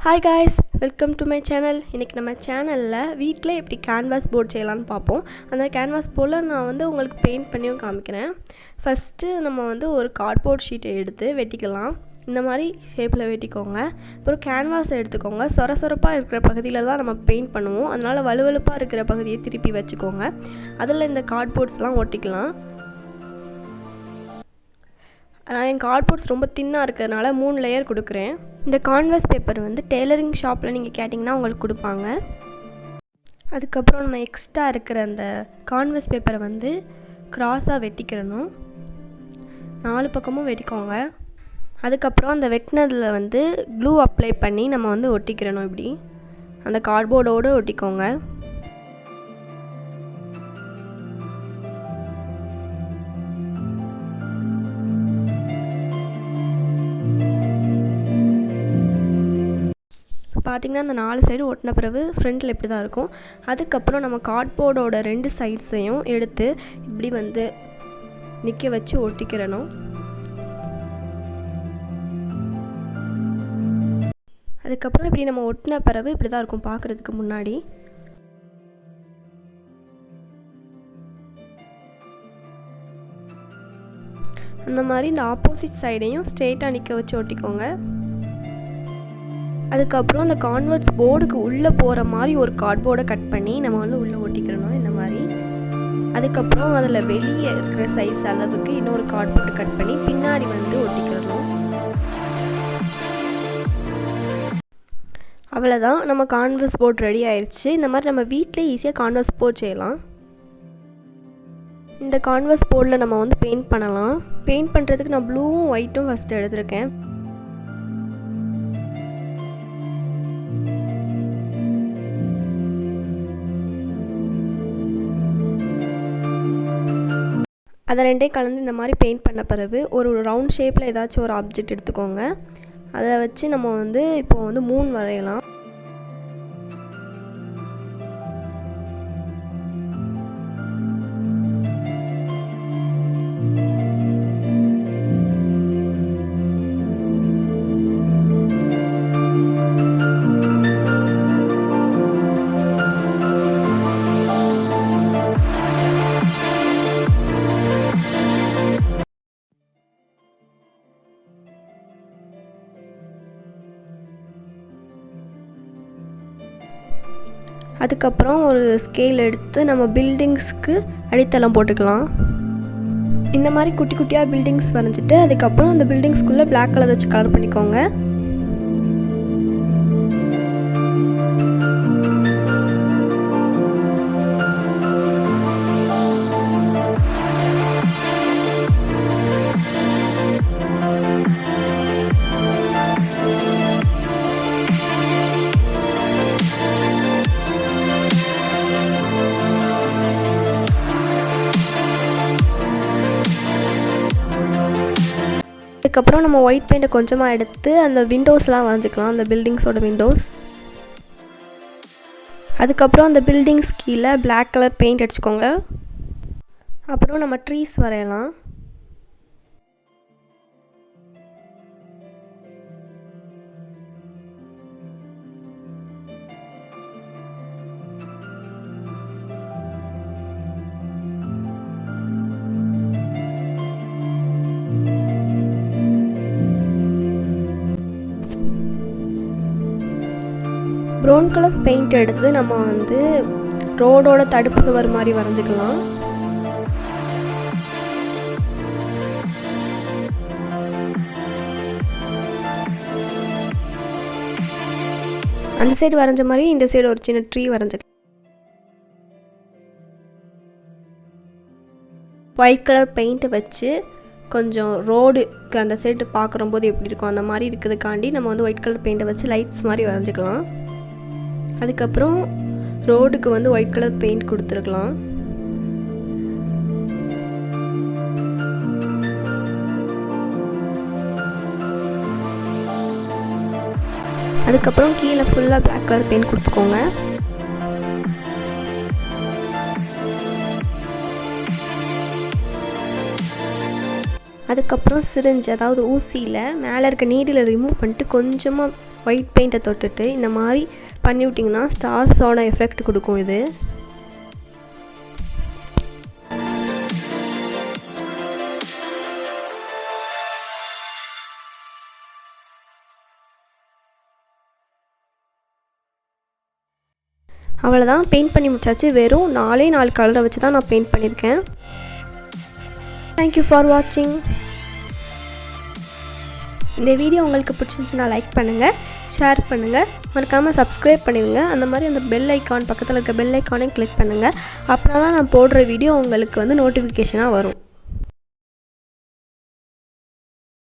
Hi guys, welcome to my channel. இன்றைக்கி நம்ம சேனலில் வீட்டில் எப்படி கேன்வாஸ் போர்ட் செய்யலான்னு பார்ப்போம். அந்த கேன்வாஸ் போர்டில் நான் உங்களுக்கு பெயிண்ட் பண்ணியும் காமிக்கிறேன். ஃபஸ்ட்டு நம்ம ஒரு கார்ட்போர்ட் ஷீட்டை எடுத்து வெட்டிக்கலாம். இந்த மாதிரி ஷேப்பில் வெட்டிக்கோங்க. அப்புறம் கேன்வாஸை எடுத்துக்கோங்க. சொரப்பாக இருக்கிற பகுதியில் தான் நம்ம பெயிண்ட் பண்ணுவோம். அதனால் வலுவலுப்பாக இருக்கிற பகுதியை திருப்பி வச்சுக்கோங்க. அதில் இந்த கார்ட்போர்ட்ஸ்லாம் ஒட்டிக்கலாம். நான் என் கார்ட்போர்ட்ஸ் ரொம்ப தின்னாக இருக்கிறதுனால 3 லேயர் கொடுக்குறேன். இந்த கான்வாஸ் பேப்பர் டெய்லரிங் ஷாப்பில் நீங்கள் கேட்டிங்கன்னா உங்களுக்கு கொடுப்பாங்க. அதுக்கப்புறம் நம்ம எக்ஸ்ட்ரா இருக்கிற அந்த கான்வாஸ் பேப்பரை க்ராஸாக வெட்டிக்கிறணும். 4 பக்கமும் வெட்டிக்கோங்க. அதுக்கப்புறம் அந்த வெட்டினதில் க்ளூ அப்ளை பண்ணி நம்ம ஒட்டிக்கிறணும். இப்படி அந்த கார்ட்போர்டோடு ஒட்டிக்கோங்க. பார்த்திங்கன்னா அந்த 4 சைடு ஒட்டின பிறகு ஃப்ரண்ட்டில் இப்படி தான் இருக்கும். அதுக்கப்புறம் நம்ம கார்ட்போர்டோட 2 சைட்ஸையும் எடுத்து இப்படி நிற்க வச்சு ஒட்டிக்கிறணும். அதுக்கப்புறம் இப்படி நம்ம ஒட்டின பிறகு இப்படி தான் இருக்கும் பார்க்குறதுக்கு முன்னாடி. அந்த மாதிரி இந்த ஆப்போசிட் சைடையும் ஸ்ட்ரெயிட்டாக நிற்க வச்சு ஒட்டிக்கோங்க. அதுக்கப்புறம் அந்த கான்வர்ஸ் போர்டுக்கு உள்ளே போகிற மாதிரி ஒரு கார்ட்போர்டை கட் பண்ணி நம்ம உள்ளே ஒட்டிக்கிறணும் இந்த மாதிரி. அதுக்கப்புறம் அதில் வெளியே இருக்கிற சைஸ் அளவுக்கு இன்னொரு கார்ட்போர்டு கட் பண்ணி பின்னாடி ஒட்டிக்கிறணும். அவ்வளோதான், நம்ம கான்வர்ஸ் போர்ட் ரெடி ஆயிடுச்சு. இந்த மாதிரி நம்ம வீட்டிலே ஈஸியாக கான்வர்ஸ் போர்ட் செய்யலாம். இந்த கான்வர்ஸ் போர்டில் நம்ம பெயிண்ட் பண்ணலாம். பெயிண்ட் பண்ணுறதுக்கு நான் ப்ளூவும் ஒயிட்டும் ஃபஸ்ட்டு எடுத்திருக்கேன். அதை ரெண்டையும் கலந்து இந்த மாதிரி பெயிண்ட் பண்ண பிறகு ஒரு ரவுண்ட் ஷேப்பில் ஏதாச்சும் ஒரு ஆப்ஜெக்ட் எடுத்துக்கோங்க. அதை வச்சு நம்ம இப்போ மூன் வரையலாம். அதுக்கப்புறம் ஒரு ஸ்கேல் எடுத்து நம்ம பில்டிங்ஸ்க்கு அடித்தளம் போட்டுக்கலாம். இந்த மாதிரி குட்டி குட்டியாக பில்டிங்ஸ் வரைஞ்சிட்டு அதுக்கப்புறம் அந்த பில்டிங்ஸ்குள்ளே பிளாக் கலர் வச்சு கலர் பண்ணிக்கோங்க. அதுக்கப்புறம் நம்ம ஒயிட் பெயிண்ட்டை கொஞ்சமாக எடுத்து அந்த விண்டோஸ்லாம் வரைஞ்சிக்கலாம், அந்த பில்டிங்ஸோட விண்டோஸ். அதுக்கப்புறம் அந்த பில்டிங்ஸ் கீழே பிளாக் கலர் பெயிண்ட் அடிச்சுக்கோங்க. அப்புறம் நம்ம ட்ரீஸ் வரையலாம். ப்ரௌன் கலர் பெயிண்ட் எடுத்து நம்ம ரோடோட தடுப்பு சுவர் மாதிரி வரைஞ்சிக்கலாம். அந்த சைடு வரைஞ்ச மாதிரி இந்த சைடு ஒரு சின்ன ட்ரீ வரைஞ்சிக்கலாம். ஒயிட் கலர் பெயிண்ட்டை வச்சு கொஞ்சம் ரோடுக்கு அந்த சைடு பார்க்குறம்போது எப்படி இருக்கும் அந்த மாதிரி இருக்கிறதுக்காண்டி நம்ம ஒயிட் கலர் பெயிண்ட்டை வச்சு லைட்ஸ் மாதிரி வரைஞ்சிக்கலாம். அதுக்கப்புறம் ரோடுக்கு ஒயிட் கலர் பெயிண்ட் கொடுத்துருக்கலாம். அதுக்கப்புறம் கீழே ஃபுல்லாக பிளாக் கலர் பெயிண்ட் கொடுத்துக்கோங்க. அதுக்கப்புறம் சிரிஞ்சு அதாவது ஊசியில் மேலே இருக்க நீடில் ரிமூவ் பண்ணிட்டு கொஞ்சமாக ஒயிட் பெயிண்ட்டை தொட்டுட்டு இந்த மாதிரி பண்ணி விட்டிங்கன்னா ஸ்டார்ஸோட எஃபெக்ட் கொடுக்கும் இது. அவ்வளோதான், பெயிண்ட் பண்ணி முடிச்சாச்சு. வெறும் 4 கலரை வச்சு தான் நான் பெயிண்ட் பண்ணியிருக்கேன். தேங்க்யூ ஃபார் வாட்சிங். இந்த வீடியோ உங்களுக்கு பிடிச்சிருந்துச்சுன்னா லைக் பண்ணுங்கள், ஷேர் பண்ணுங்கள், மறக்காமல் சப்ஸ்கிரைப் பண்ணிடுங்க. அந்த மாதிரி அந்த பெல் ஐக்கான் பக்கத்தில் இருக்க பெல் ஐக்கானையும் கிளிக் பண்ணுங்கள். அப்புறம் தான் நான் போடுற வீடியோ உங்களுக்கு வந்து நோட்டிஃபிகேஷனாக வரும்.